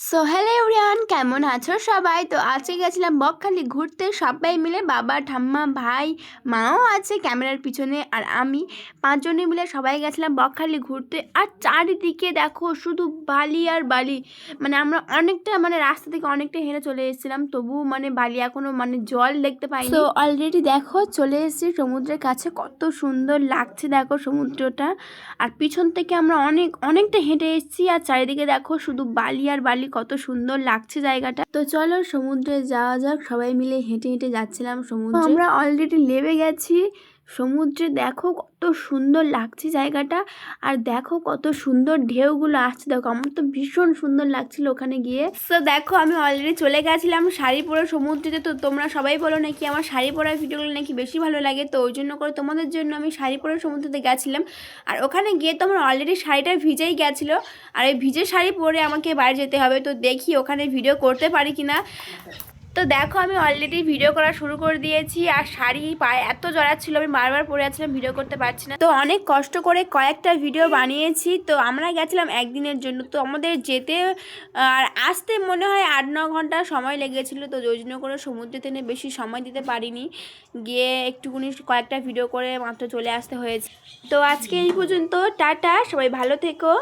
So hello everyone, কেমন আছো সবাই? তো আজকে গেছিলাম বকখালি ঘুরতে সবাই মিলে, বাবা, ঠাম্মা, ভাই, মাও আছে ক্যামেরার পিছনে, আর আমি, 5 জনে মিলে সবাই গেছিলাম বকখালি ঘুরতে। আর চারিদিকে দেখো শুধু বালি আর বালি। মানে আমরা অনেকটা রাস্তা থেকে অনেকটা হেঁটে চলে এসেছিলাম, তবুও বালি এখনো জল দেখতে পাইনি। তো অলরেডি দেখো চলে এসেছি সমুদ্রের কাছে, কত সুন্দর লাগছে দেখো সমুদ্রটা। আর পিছন থেকে আমরা অনেকটা হেঁটে এসেছি, আর চারিদিকে দেখো শুধু বালি আর বালি, কত সুন্দর লাগছে জায়গাটা। তো চলো সমুদ্রে যাওয়া যাক, সবাই মিলে হেঁটে হেঁটে যাচ্ছিলাম সমুদ্রে। আমরা অলরেডি নেমে গেছি সমুদ্রে, দেখো কত সুন্দর লাগছে জায়গাটা। আর দেখো কত সুন্দর ঢেউগুলো আসছে, দেখো আমার তো ভীষণ সুন্দর লাগছিল ওখানে গিয়ে। তো দেখো আমি অলরেডি চলে গেছিলাম শাড়ি পরে সমুদ্রেতে। তো তোমরা সবাই বলো নাকি আমার শাড়ি পরার ভিডিওগুলো নাকি বেশি ভালো লাগে, তো ওই জন্য করে তোমাদের জন্য আমি শাড়ি পরে সমুদ্রেতে গেছিলাম। আর ওখানে গিয়ে তো আমার অলরেডি শাড়িটা ভিজেই গেছিলো, আর এই ভিজে শাড়ি পরে আমাকে বাইরে যেতে হবে। তো দেখি ওখানে ভিডিও করতে পারি কিনা। তো দেখো আমি অলরেডি ভিডিও করা শুরু করে দিয়েছি, আর শাড়ি পায়ে এত জড়াচ্ছিল, আমি বারবার পরে যাচ্ছিলাম, ভিডিও করতে পারছি না। তো অনেক কষ্ট করে কয়েকটা ভিডিও বানিয়েছি। তো আমরা গেছিলাম একদিনের জন্য, তো আমাদের যেতে আর আসতে মনে হয় 8-9 ঘন্টা সময় লেগেছিলো। তো ওই জন্য করে সমুদ্রেতে বেশি সময় দিতে পারিনি, গিয়ে একটুকুনি কয়েকটা ভিডিও করে মাত্র চলে আসতে হয়েছে। তো আজকে এই পর্যন্ত, টাটা, সবাই ভালো থেকো।